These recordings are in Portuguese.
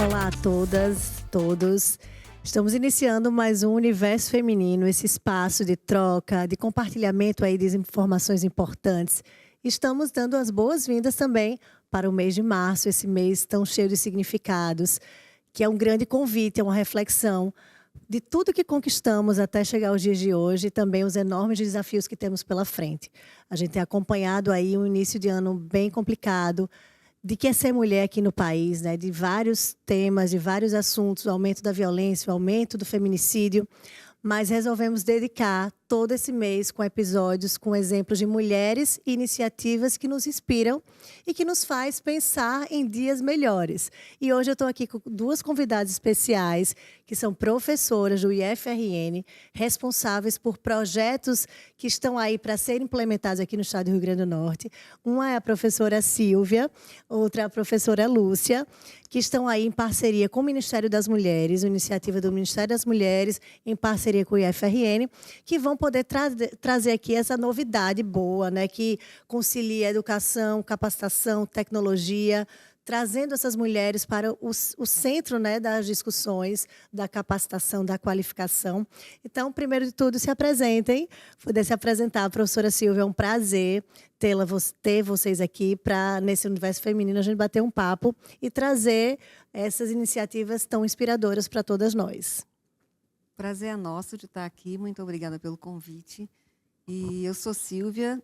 Olá a todas, todos. Estamos iniciando mais um Universo Feminino, esse espaço de troca, de compartilhamento aí de informações importantes. Estamos dando as boas-vindas também para o mês de março, esse mês tão cheio de significados, que é um grande convite, é uma reflexão de tudo que conquistamos até chegar aos dias de hoje e também os enormes desafios que temos pela frente. A gente tem acompanhado aí um início de ano bem complicado, de que é ser mulher aqui no país, né? De vários temas, de vários assuntos, o aumento da violência, o aumento do feminicídio, mas resolvemos dedicar todo esse mês com episódios, com exemplos de mulheres e iniciativas que nos inspiram e que nos faz pensar em dias melhores. E hoje eu estou aqui com duas convidadas especiais, que são professoras do IFRN, responsáveis por projetos que estão aí para serem implementados aqui no estado do Rio Grande do Norte. Uma é a professora Silvia, outra é a professora Lúcia, que estão aí em parceria com o Ministério das Mulheres, uma iniciativa do Ministério das Mulheres, em parceria com o IFRN, que vão poder trazer aqui essa novidade boa, né, que concilia educação, capacitação, tecnologia, trazendo essas mulheres para o centro, né, das discussões, da capacitação, da qualificação. Então, primeiro de tudo, se apresentem. Poder se apresentar, a professora Silvia, é um prazer ter vocês aqui para, nesse universo feminino, a gente bater um papo e trazer essas iniciativas tão inspiradoras para todas nós. Prazer é nosso de estar aqui. Muito obrigada pelo convite. E eu sou Silvia,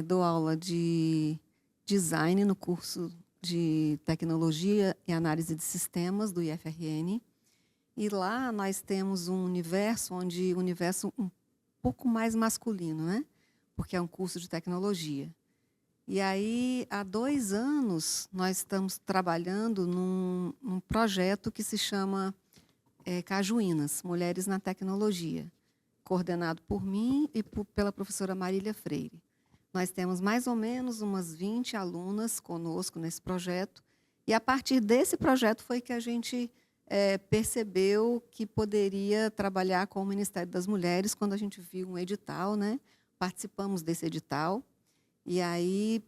dou aula de design no curso de Tecnologia e Análise de Sistemas do IFRN. E lá nós temos um universo um pouco mais masculino, né? Porque é um curso de tecnologia. E aí, há 2 anos, nós estamos trabalhando num projeto que se chama Cajuínas, Mulheres na Tecnologia, coordenado por mim e pela professora Marília Freire. Nós temos mais ou menos umas 20 alunas conosco nesse projeto, e a partir desse projeto foi que a gente percebeu que poderia trabalhar com o Ministério das Mulheres, quando a gente viu um edital, né? Participamos desse edital, e aí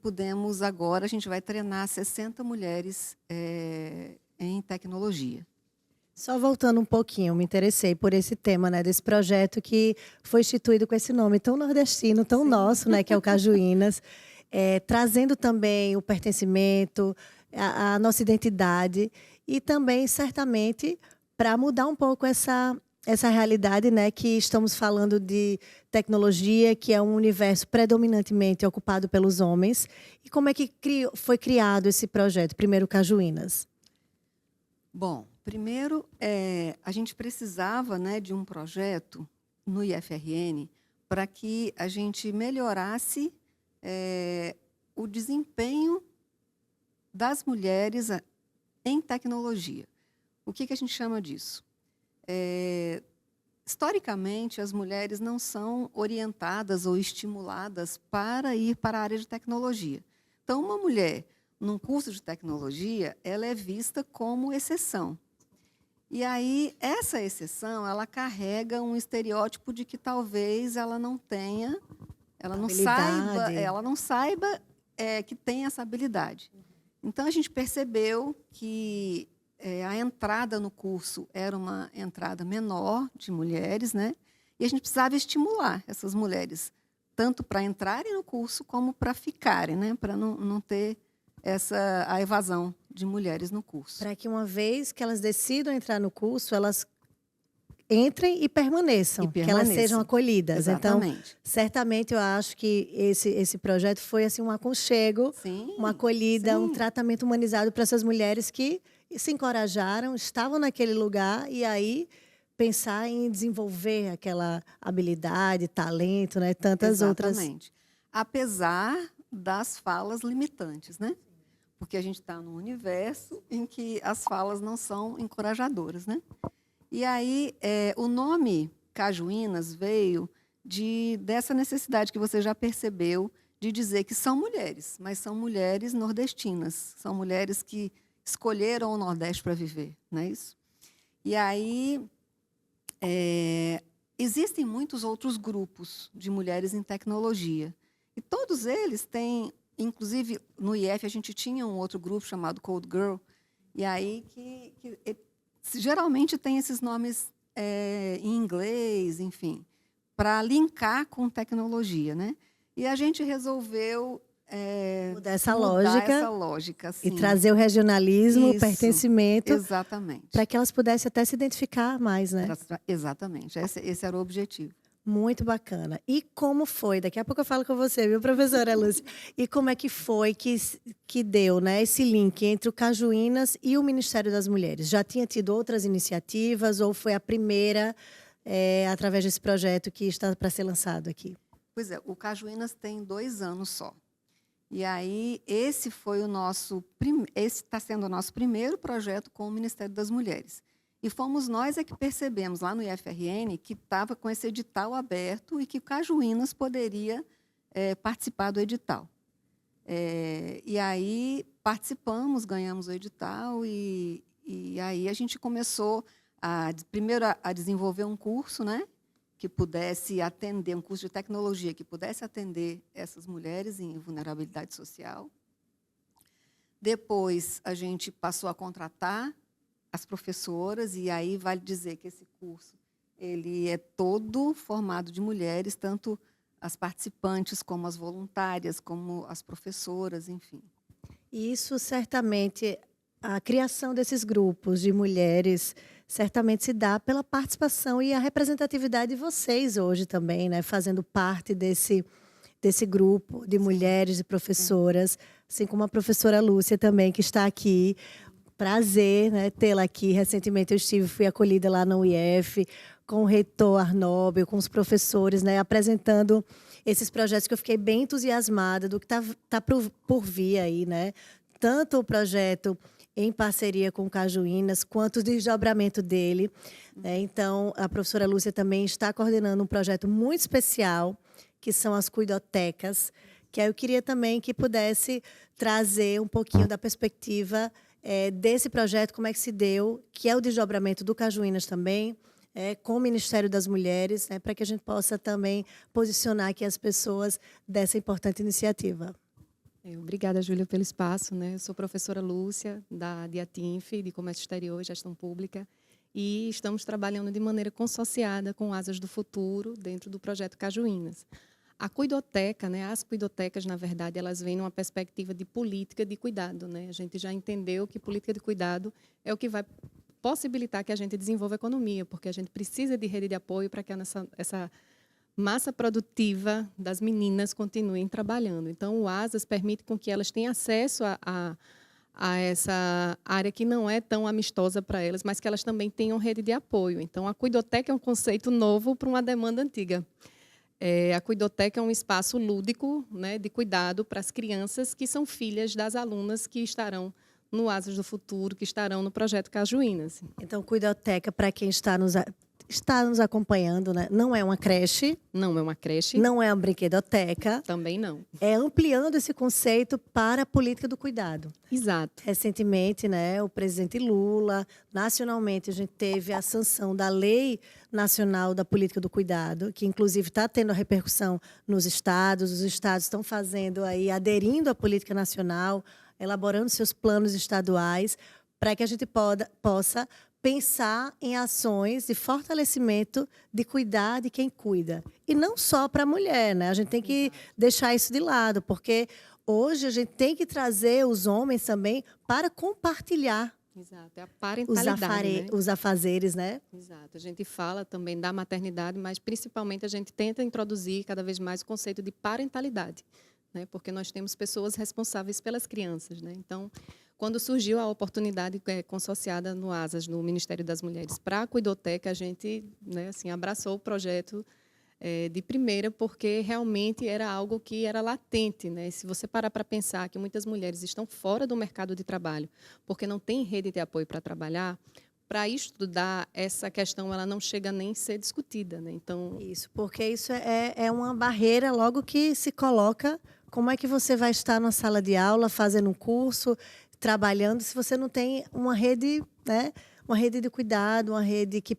agora a gente vai treinar 60 mulheres em tecnologia. Só voltando um pouquinho, me interessei por esse tema, né, desse projeto que foi instituído com esse nome tão nordestino, tão Sim. nosso, né, que é o Cajuínas, trazendo também o pertencimento, a nossa identidade e também, certamente, para mudar um pouco essa realidade, né, que estamos falando de tecnologia, que é um universo predominantemente ocupado pelos homens. E como é que foi criado esse projeto, primeiro Cajuínas? Bom, primeiro, a gente precisava, né, de um projeto no IFRN para que a gente melhorasse o desempenho das mulheres em tecnologia. O que a gente chama disso? Historicamente, as mulheres não são orientadas ou estimuladas para ir para a área de tecnologia. Então, uma mulher num curso de tecnologia, ela é vista como exceção. E aí, essa exceção, ela carrega um estereótipo de que talvez ela não tenha, ela não saiba que tem essa habilidade. Então, a gente percebeu que a entrada no curso era uma entrada menor de mulheres, né? E a gente precisava estimular essas mulheres, tanto para entrarem no curso como para ficarem, né? Para não ter a evasão de mulheres no curso. Para que uma vez que elas decidam entrar no curso, elas entrem e permaneçam, que elas sejam acolhidas. Exatamente. Então, certamente eu acho que esse projeto foi assim um aconchego, sim, uma acolhida, sim. Um tratamento humanizado para essas mulheres que se encorajaram, estavam naquele lugar e aí pensar em desenvolver aquela habilidade, talento, né, tantas outras. Exatamente. Apesar das falas limitantes, né? Porque a gente está num universo em que as falas não são encorajadoras, né? E aí, o nome Cajuínas veio dessa necessidade que você já percebeu de dizer que são mulheres, mas são mulheres nordestinas, são mulheres que escolheram o Nordeste para viver, não é isso? E aí, existem muitos outros grupos de mulheres em tecnologia, e todos eles têm, inclusive no IF a gente tinha um outro grupo chamado Code Girl, E aí geralmente tem esses nomes em inglês, enfim, para linkar com tecnologia, né? E a gente resolveu mudar essa lógica, e assim. trazer o regionalismo, o Isso, pertencimento, exatamente. para que elas pudessem até se identificar mais, né? Exatamente, esse era o objetivo. Muito bacana. E como foi? Daqui a pouco eu falo com você, viu, professora Lúcia? E como é que foi que deu, né, esse link entre o Cajuínas e o Ministério das Mulheres? Já tinha tido outras iniciativas ou foi a primeira através desse projeto que está para ser lançado aqui? Pois é, o Cajuínas tem 2 anos só. E aí esse está sendo o nosso primeiro projeto com o Ministério das Mulheres. E fomos nós que percebemos lá no IFRN que estava com esse edital aberto e que o Cajuínas poderia participar do edital. E aí participamos, ganhamos o edital e aí a gente começou primeiro a desenvolver um curso, né, que pudesse atender, um curso de tecnologia que pudesse atender essas mulheres em vulnerabilidade social. Depois a gente passou a contratar as professoras, e aí vale dizer que esse curso ele é todo formado de mulheres, tanto as participantes como as voluntárias, como as professoras, enfim. Isso certamente, a criação desses grupos de mulheres certamente se dá pela participação e a representatividade de vocês hoje também, né? Fazendo parte desse grupo de mulheres e professoras, assim como a professora Lúcia também, que está aqui. Prazer, né, tê-la aqui. Recentemente fui acolhida lá na UIF, com o reitor Arnóbio, com os professores, né, apresentando esses projetos que eu fiquei bem entusiasmada do que tá por vir aí, né? Tanto o projeto em parceria com o Cajuínas, quanto o desdobramento dele, né? Então, a professora Lúcia também está coordenando um projeto muito especial, que são as cuidotecas, que aí eu queria também que pudesse trazer um pouquinho da perspectiva desse projeto, como é que se deu, que é o desdobramento do Cajuínas também, com o Ministério das Mulheres, né, para que a gente possa também posicionar aqui as pessoas dessa importante iniciativa. Obrigada, Júlia, pelo espaço, né? Eu sou professora Lúcia, da Diatinf, de Comércio Exterior e Gestão Pública, e estamos trabalhando de maneira consorciada com Asas do Futuro, dentro do projeto Cajuínas. A cuidoteca, né, as cuidotecas, na verdade, elas vêm numa perspectiva de política de cuidado, né? A gente já entendeu que política de cuidado é o que vai possibilitar que a gente desenvolva a economia, porque a gente precisa de rede de apoio para que essa massa produtiva das meninas continuem trabalhando. Então, o ASAS permite com que elas tenham acesso a essa área que não é tão amistosa para elas, mas que elas também tenham rede de apoio. Então, a cuidoteca é um conceito novo para uma demanda antiga. A cuidoteca é um espaço lúdico, né, de cuidado para as crianças que são filhas das alunas que estarão no Asas do Futuro, que estarão no projeto Cajuínas. Então, cuidoteca, para quem está nos acompanhando, né, não é uma creche. Não é uma creche. Não é uma brinquedoteca. Também não. É ampliando esse conceito para a política do cuidado. Exato. Recentemente, né, o presidente Lula, nacionalmente, a gente teve a sanção da Lei Nacional da Política do Cuidado, que inclusive está tendo a repercussão nos estados. Os estados estão fazendo aí, aderindo à política nacional, elaborando seus planos estaduais, para que a gente possa pensar em ações de fortalecimento de cuidar de quem cuida. E não só para a mulher, né? A gente tem que deixar isso de lado, porque hoje a gente tem que trazer os homens também para compartilhar. Exato, é a parentalidade, os afazeres, né? Exato, a gente fala também da maternidade, mas principalmente a gente tenta introduzir cada vez mais o conceito de parentalidade, né? Porque nós temos pessoas responsáveis pelas crianças, né? Então, quando surgiu a oportunidade consorciada no ASAS, no Ministério das Mulheres, para a cuidoteca, a gente, né, assim, abraçou o projeto de primeira, porque realmente era algo que era latente, né? Se você parar para pensar que muitas mulheres estão fora do mercado de trabalho, porque não tem rede de apoio para trabalhar, para estudar essa questão, ela não chega nem a ser discutida, né? Então, isso, porque isso é uma barreira logo que se coloca. Como é que você vai estar na sala de aula, fazendo um curso, trabalhando, se você não tem uma rede, né, uma rede de cuidado, uma rede que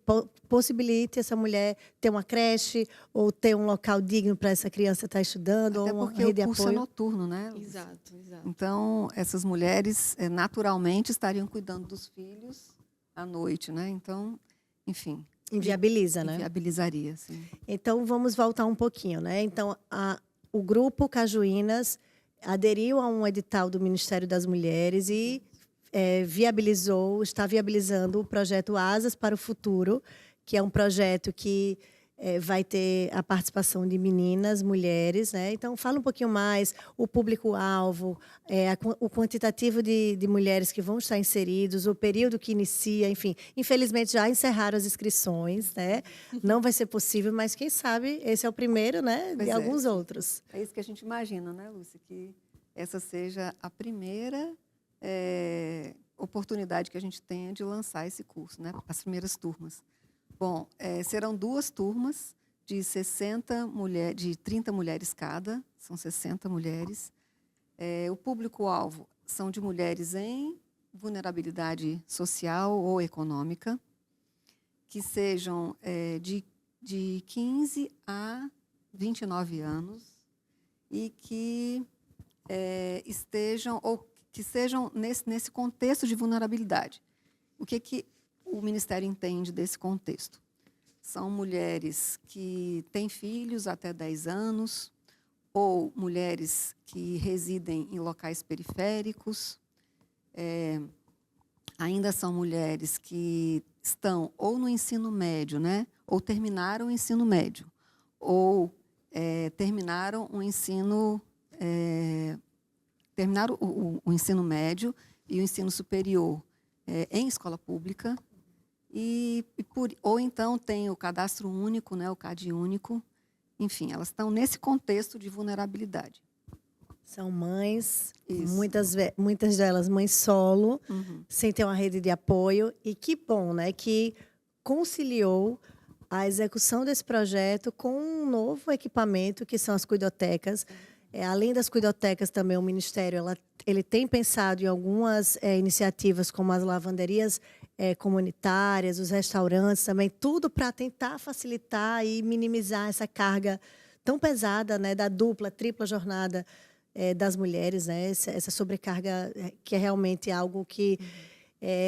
possibilite essa mulher ter uma creche ou ter um local digno para essa criança estar estudando, Até ou uma porque rede o de curso é apoio. noturno, né? Exato, exato. Então, essas mulheres naturalmente estariam cuidando dos filhos à noite, né? Então, enfim. Inviabiliza, né? Inviabilizaria, sim. Então, vamos voltar um pouquinho, né? Então, o grupo Cajuínas aderiu a um edital do Ministério das Mulheres e está viabilizando o projeto Asas para o Futuro, que é um projeto que vai ter a participação de meninas, mulheres, né? Então, fala um pouquinho mais, o público-alvo, o quantitativo de mulheres que vão estar inseridos, o período que inicia, enfim. Infelizmente, já encerraram as inscrições, né? Não vai ser possível, mas quem sabe esse é o primeiro, né? Pois De é, alguns sim. outros. É isso que a gente imagina, né, Lúcia? Que essa seja a primeira oportunidade que a gente tenha de lançar esse curso, né? As primeiras turmas. Bom, serão 2 turmas de 30 mulheres cada, são 60 mulheres. O público-alvo são de mulheres em vulnerabilidade social ou econômica, que sejam de 15 a 29 anos e que que sejam nesse contexto de vulnerabilidade. O que o Ministério entende desse contexto? São mulheres que têm filhos até 10 anos, ou mulheres que residem em locais periféricos, ainda são mulheres que estão ou no ensino médio, né, ou terminaram o ensino médio, ou terminaram o ensino médio e o ensino superior em escola pública, ou então tem o cadastro único, né, o CAD único. Enfim, elas estão nesse contexto de vulnerabilidade. São mães, Isso. muitas delas mães solo, Uhum. sem ter uma rede de apoio. E que bom, né, que conciliou a execução desse projeto com um novo equipamento, que são as cuidotecas. Além das cuidotecas, também o Ministério ele tem pensado em algumas iniciativas, como as lavanderias comunitárias, os restaurantes também, tudo para tentar facilitar e minimizar essa carga tão pesada, né, da dupla, tripla jornada das mulheres, né, essa sobrecarga que é realmente algo que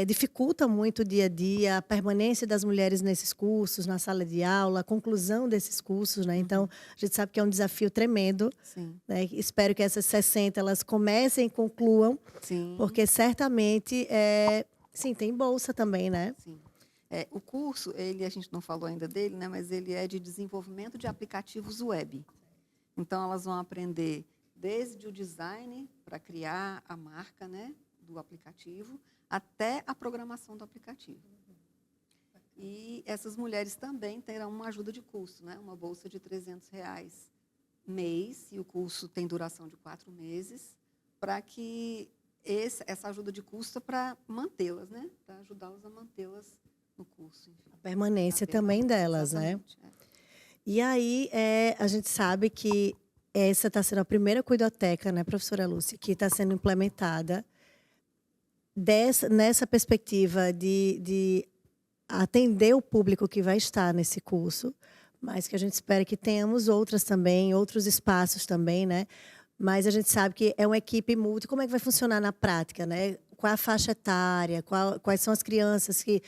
dificulta muito o dia a dia, a permanência das mulheres nesses cursos, na sala de aula, a conclusão desses cursos, né? Então, a gente sabe que é um desafio tremendo. Sim. Né? Espero que essas 60 elas comecem e concluam, Sim. porque certamente, sim, tem bolsa também, né? Sim. O curso, a gente não falou ainda dele, né, mas ele é de desenvolvimento de aplicativos web. Então, elas vão aprender desde o design para criar a marca, né, do aplicativo, até a programação do aplicativo. E essas mulheres também terão uma ajuda de custo, né, uma bolsa de R$300 mês, e o curso tem duração de 4 meses, para que essa ajuda de custo para mantê-las, né, para ajudá-las a mantê-las no curso. Enfim. A permanência também delas, né? E aí, a gente sabe que essa está sendo a primeira cuidoteca, né, professora Lúcia, que está sendo implementada nessa perspectiva de atender o público que vai estar nesse curso, mas que a gente espera que tenhamos outras também, outros espaços também, né? Mas a gente sabe que é uma equipe multi. Como é que vai funcionar na prática, né? Qual a faixa etária? Quais são as crianças que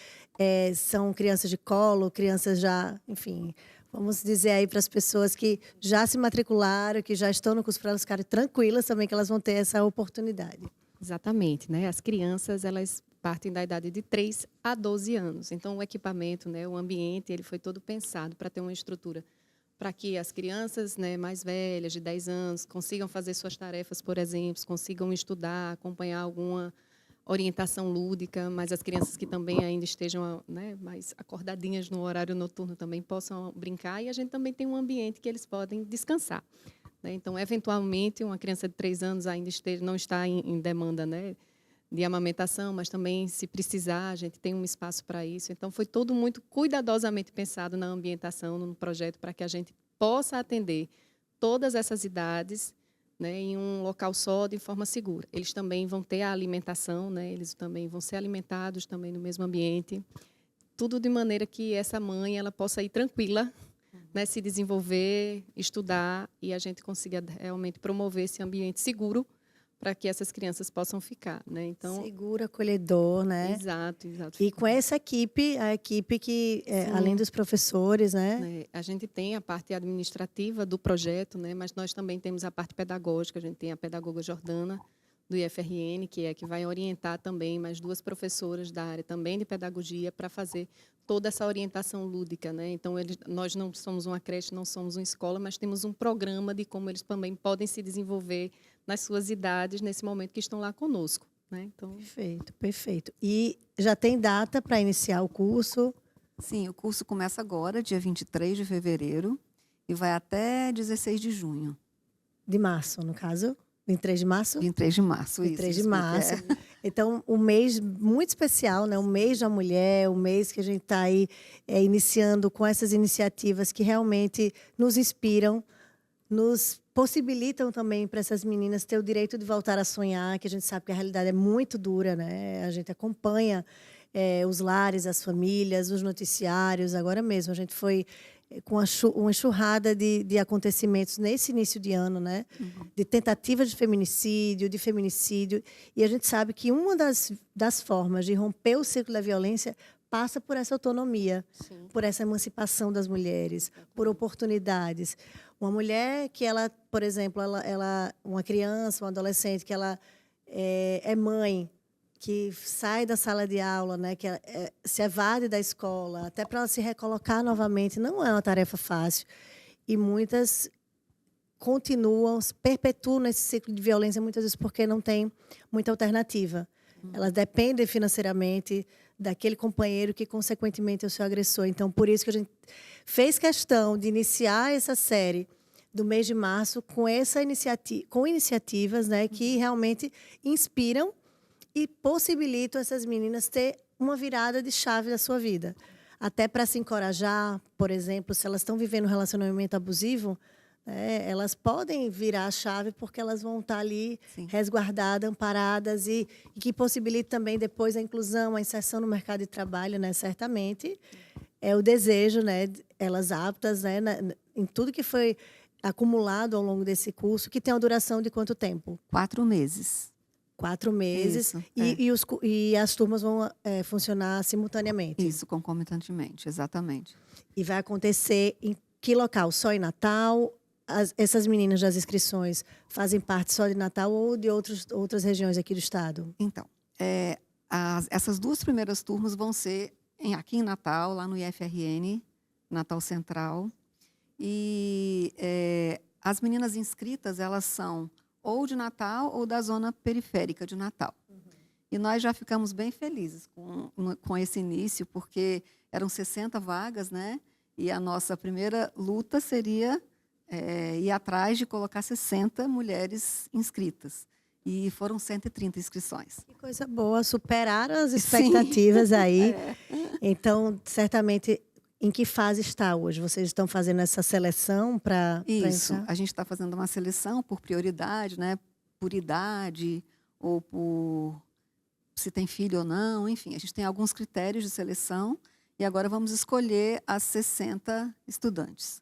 são crianças de colo, crianças já, enfim, vamos dizer aí para as pessoas que já se matricularam, que já estão no curso, para elas ficarem tranquilas também que elas vão ter essa oportunidade. Exatamente, né? As crianças, elas partem da idade de 3 a 12 anos. Então, o equipamento, né, o ambiente, ele foi todo pensado para ter uma estrutura para que as crianças, né, mais velhas, de 10 anos, consigam fazer suas tarefas, por exemplo, consigam estudar, acompanhar alguma orientação lúdica, mas as crianças que também ainda estejam, né, mais acordadinhas no horário noturno também possam brincar, e a gente também tem um ambiente que eles podem descansar. Então, eventualmente, uma criança de 3 anos ainda não está em demanda, né, de amamentação, mas também, se precisar, a gente tem um espaço para isso. Então, foi tudo muito cuidadosamente pensado na ambientação, no projeto, para que a gente possa atender todas essas idades, né, em um local só, de forma segura. Eles também vão ter a alimentação, né, eles também vão ser alimentados também no mesmo ambiente. Tudo de maneira que essa mãe ela possa ir tranquila, né, se desenvolver, estudar, e a gente consiga realmente promover esse ambiente seguro para que essas crianças possam ficar, né? Então, Seguro, acolhedor, né? exato. E com essa equipe, a equipe que, além dos professores, né? Né, a gente tem a parte administrativa do projeto, né? Mas nós também temos a parte pedagógica. A gente tem a pedagoga Jordana, do IFRN, que vai orientar também mais 2 professoras da área também de pedagogia para fazer toda essa orientação lúdica, né? Então, nós não somos uma creche, não somos uma escola, mas temos um programa de como eles também podem se desenvolver nas suas idades, nesse momento que estão lá conosco, né? Então, Perfeito, perfeito. E já tem data para iniciar o curso? Sim, o curso começa agora, dia 23 de fevereiro, e vai até 16 de junho. De março, no caso? 23 de março? 23 de março, 23 de isso. março. Então, um mês muito especial, né? Um mês da mulher, um mês que a gente está aí iniciando com essas iniciativas que realmente nos inspiram, nos possibilitam também para essas meninas ter o direito de voltar a sonhar, que a gente sabe que a realidade é muito dura, né? A gente acompanha os lares, as famílias, os noticiários. Agora mesmo, a gente foi com uma enxurrada de acontecimentos nesse início de ano, né? De tentativa de feminicídio, de feminicídio. E a gente sabe que uma das formas de romper o ciclo da violência passa por essa autonomia, sim, por essa emancipação das mulheres, por oportunidades. Uma mulher que ela, por exemplo, uma criança, uma adolescente que ela é mãe, que sai da sala de aula, né, que se evade da escola, até para ela se recolocar novamente, não é uma tarefa fácil. E muitas continuam, perpetuam esse ciclo de violência, muitas vezes porque não tem muita alternativa. Elas dependem financeiramente daquele companheiro que, consequentemente, é o seu agressor. Então, por isso que a gente fez questão de iniciar essa série do mês de março com com iniciativas, né, que realmente inspiram e possibilitam essas meninas ter uma virada de chave da sua vida. Até para se encorajar, por exemplo, se elas estão vivendo um relacionamento abusivo, elas podem virar a chave porque elas vão estar ali Sim. resguardadas, amparadas e que possibilita também depois a inclusão, a inserção no mercado de trabalho, né? Certamente é o desejo, né? Elas aptas, né? Em tudo que foi acumulado ao longo desse curso, que tem uma duração de quanto tempo? 4 meses. 4 meses. Isso, e as turmas vão funcionar simultaneamente. Isso, concomitantemente, exatamente. E vai acontecer em que local? Só em Natal? Essas meninas das inscrições fazem parte só de Natal ou de outras regiões aqui do estado? Então, essas 2 primeiras turmas vão ser aqui em Natal, lá no IFRN, Natal Central. E as meninas inscritas, elas são ou de Natal ou da zona periférica de Natal. E nós já ficamos bem felizes com esse início, porque eram 60 vagas, né? E a nossa primeira luta seria ir atrás de colocar 60 mulheres inscritas. E foram 130 inscrições. Que coisa boa, superaram as expectativas aí. Então, certamente, em que fase está hoje? Vocês estão fazendo essa seleção para Isso, entrar? a gente está fazendo uma seleção por prioridade, né? Por idade, ou por se tem filho ou não, enfim. A gente tem alguns critérios de seleção e agora vamos escolher as 60 estudantes.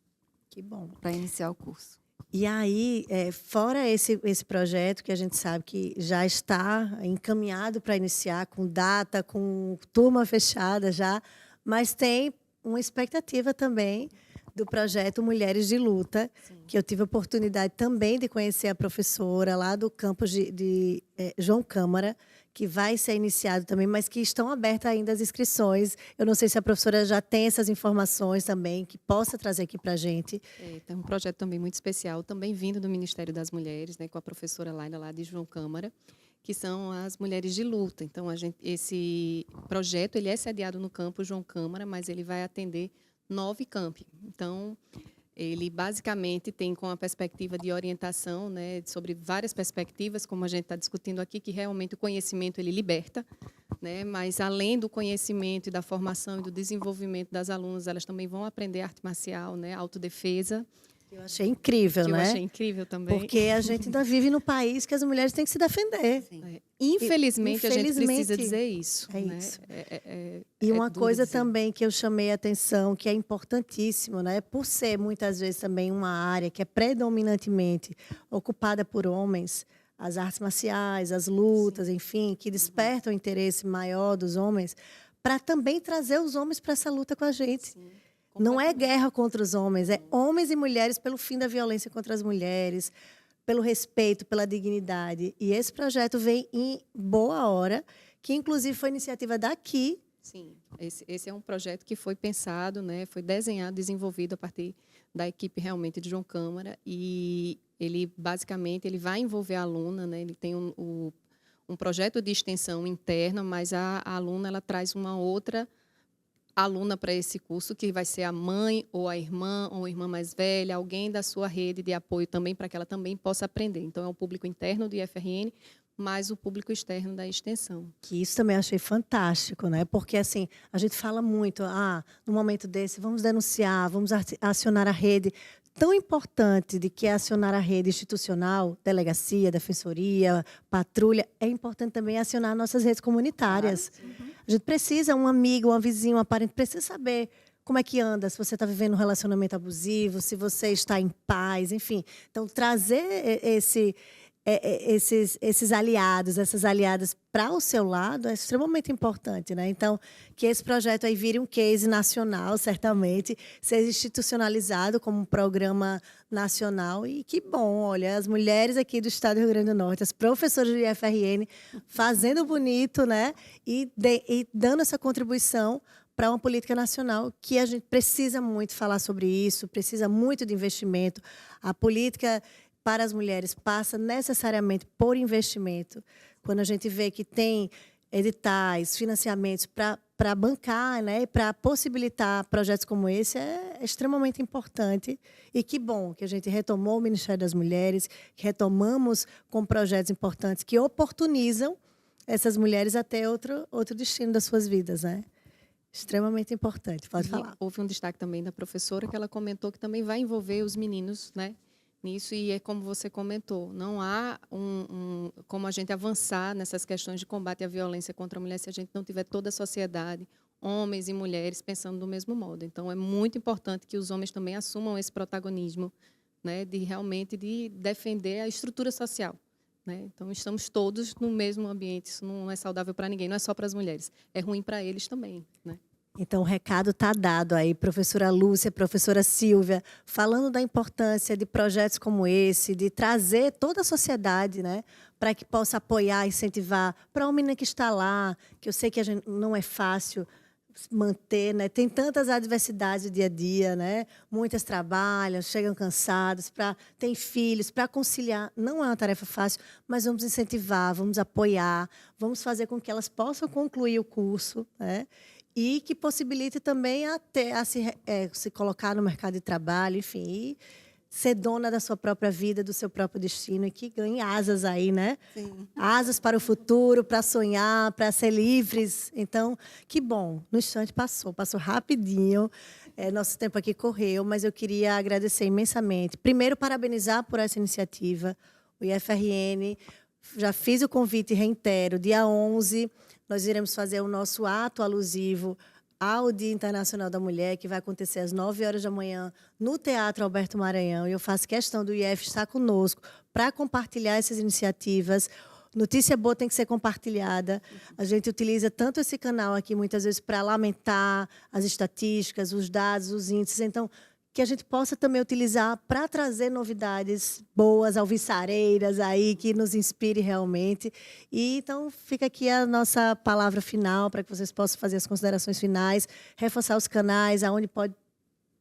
Que bom. Para iniciar o curso. E aí, fora esse projeto que a gente sabe que já está encaminhado para iniciar, com data, com turma fechada já, mas tem uma expectativa também do projeto Mulheres de Luta, sim, que eu tive a oportunidade também de conhecer a professora lá do campus de João Câmara, que vai ser iniciado também, mas que estão abertas ainda as inscrições. Eu não sei se a professora já tem essas informações também, que possa trazer aqui para a gente. Tem um projeto também muito especial, também vindo do Ministério das Mulheres, né, com a professora Laila, lá de João Câmara, que são as Mulheres de Luta. Então, esse projeto ele é sediado no campus João Câmara, mas ele vai atender 9 campi. Então, ele basicamente tem com a perspectiva de orientação, né, sobre várias perspectivas, como a gente está discutindo aqui, que realmente o conhecimento ele liberta, né, mas além do conhecimento e da formação e do desenvolvimento das alunas, elas também vão aprender arte marcial, né, autodefesa, Eu achei incrível, que eu né? achei incrível também. Porque a gente ainda vive num país que as mulheres têm que se defender. Infelizmente, a gente precisa Infelizmente, dizer isso. é né? isso. É E uma duro coisa dizer. também que eu chamei a atenção, que é importantíssimo, né? Por ser muitas vezes também uma área que é predominantemente ocupada por homens, as artes marciais, as lutas, enfim, que despertam o interesse maior dos homens, para também trazer os homens para essa luta com a gente. Sim, Não é completamente. guerra contra os homens, é homens e mulheres pelo fim da violência contra as mulheres, pelo respeito, pela dignidade. E esse projeto vem em boa hora, que inclusive foi iniciativa daqui. Sim, esse é um projeto que foi pensado, né, foi desenhado, desenvolvido a partir da equipe realmente de João Câmara, e ele basicamente ele vai envolver a aluna, né, ele tem um projeto de extensão interna, mas a aluna ela traz uma outra aluna para esse curso, que vai ser a mãe ou a irmã mais velha, alguém da sua rede de apoio também, para que ela também possa aprender. Então, é o público interno do IFRN, mais o público externo da extensão. Que isso também achei fantástico, né? Porque assim, a gente fala muito, no momento desse, vamos denunciar, vamos acionar a rede. Tão importante de que é acionar a rede institucional, delegacia, defensoria, patrulha, é importante também acionar nossas redes comunitárias. A gente precisa, um amigo, uma vizinha, um parente, precisa saber como é que anda, se você está vivendo um relacionamento abusivo, se você está em paz, enfim. Então, trazer esses aliados, essas aliadas para o seu lado é extremamente importante, né? Então, que esse projeto aí vire um case nacional, certamente, seja institucionalizado como um programa nacional, e que bom, olha, as mulheres aqui do estado do Rio Grande do Norte, as professoras do IFRN, fazendo bonito, né? E dando essa contribuição para uma política nacional, que a gente precisa muito falar sobre isso, precisa muito de investimento. A política para as mulheres passa necessariamente por investimento. Quando a gente vê que tem editais, financiamentos para bancar, né, para possibilitar projetos como esse, é extremamente importante. E que bom que a gente retomou o Ministério das Mulheres, que retomamos com projetos importantes que oportunizam essas mulheres a ter outro destino das suas vidas, né? Extremamente importante. Pode falar. Houve um destaque também da professora, que ela comentou que também vai envolver os meninos, né, nisso, e é como você comentou, não há como a gente avançar nessas questões de combate à violência contra a mulher se a gente não tiver toda a sociedade, homens e mulheres, pensando do mesmo modo. Então, é muito importante que os homens também assumam esse protagonismo, né, de realmente de defender a estrutura social. Né? Então, estamos todos no mesmo ambiente, isso não é saudável para ninguém, não é só para as mulheres, é ruim para eles também, né? Então, o recado está dado aí, professora Lúcia, professora Silvia, falando da importância de projetos como esse, de trazer toda a sociedade, né, para que possa apoiar, incentivar, para uma menina que está lá, que eu sei que a gente não é fácil manter, né? Tem tantas adversidades do dia a dia, né? Muitas trabalham, chegam cansadas, têm filhos, para conciliar. Não é uma tarefa fácil, mas vamos incentivar, vamos apoiar, vamos fazer com que elas possam concluir o curso, né? E que possibilite também se colocar no mercado de trabalho, enfim, e ser dona da sua própria vida, do seu próprio destino, e que ganhe asas aí, né? Sim. Asas para o futuro, para sonhar, para ser livres. Então, que bom. No instante passou rapidinho. Nosso tempo aqui correu, mas eu queria agradecer imensamente. Primeiro, parabenizar por essa iniciativa. O IFRN, já fiz o convite e reitero, dia 11, nós iremos fazer o nosso ato alusivo ao Dia Internacional da Mulher, que vai acontecer às 9 horas da manhã no Teatro Alberto Maranhão. E eu faço questão do IF estar conosco para compartilhar essas iniciativas. Notícia boa tem que ser compartilhada. A gente utiliza tanto esse canal aqui, muitas vezes, para lamentar as estatísticas, os dados, os índices. Então, que a gente possa também utilizar para trazer novidades boas, alvissareiras aí, que nos inspire realmente. E então fica aqui a nossa palavra final para que vocês possam fazer as considerações finais, reforçar os canais, aonde pode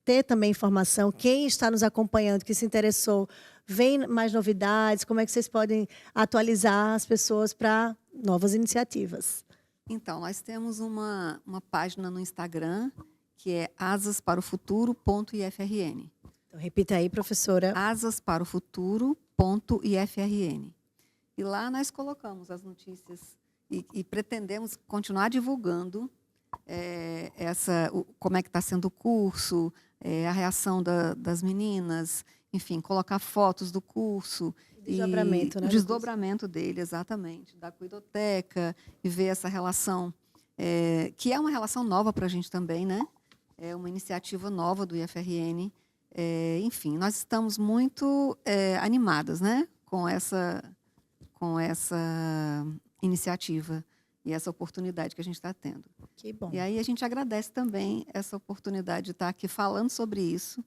ter também informação. Quem está nos acompanhando, que se interessou, vem mais novidades, como é que vocês podem atualizar as pessoas para novas iniciativas? Então, nós temos uma página no Instagram, que é asasparofuturo.ifrn. Então, repita aí, professora. asasparofuturo.ifrn. E lá nós colocamos as notícias e pretendemos continuar divulgando como é que está sendo o curso, a reação das meninas, enfim, colocar fotos do curso. Desdobramento, né? O desdobramento dele, exatamente, da cuidoteca, e ver essa relação, que é uma relação nova para a gente também, né? É uma iniciativa nova do IFRN. Enfim, nós estamos muito animadas, né? Com essa iniciativa e essa oportunidade que a gente está tendo. Que bom. E aí a gente agradece também essa oportunidade de estar aqui falando sobre isso,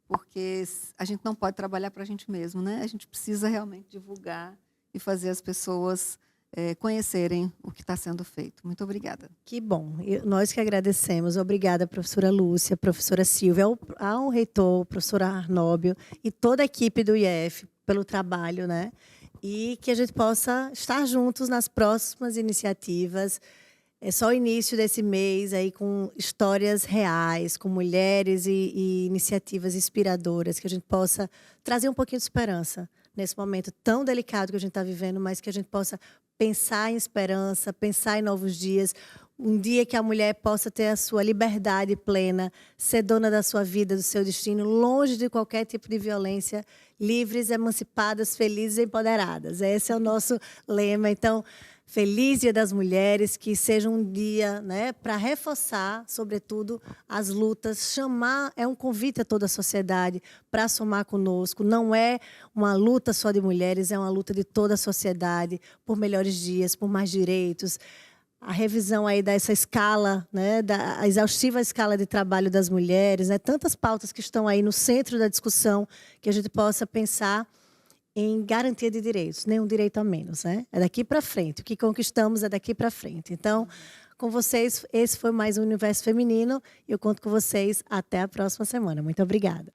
porque a gente não pode trabalhar para a gente mesmo, né? A gente precisa realmente divulgar e fazer as pessoas conhecerem o que está sendo feito. Muito obrigada. Que bom. Nós que agradecemos. Obrigada, professora Lúcia, professora Silvia, ao reitor, professora Arnóbio e toda a equipe do IF pelo trabalho, né? E que a gente possa estar juntos nas próximas iniciativas. É só o início desse mês aí com histórias reais, com mulheres e iniciativas inspiradoras, que a gente possa trazer um pouquinho de esperança nesse momento tão delicado que a gente está vivendo, mas que a gente possa pensar em esperança, pensar em novos dias, um dia que a mulher possa ter a sua liberdade plena, ser dona da sua vida, do seu destino, longe de qualquer tipo de violência, livres, emancipadas, felizes e empoderadas. Esse é o nosso lema. Então, feliz Dia das Mulheres, que seja um dia, né, para reforçar, sobretudo, as lutas, é um convite a toda a sociedade para somar conosco. Não é uma luta só de mulheres, é uma luta de toda a sociedade por melhores dias, por mais direitos. A revisão aí dessa escala, né, a exaustiva escala de trabalho das mulheres, né, tantas pautas que estão aí no centro da discussão, que a gente possa pensar em garantia de direitos, nenhum direito a menos, né? É daqui para frente, o que conquistamos é daqui para frente. Então, com vocês, esse foi mais um Universo Feminino e eu conto com vocês até a próxima semana. Muito obrigada.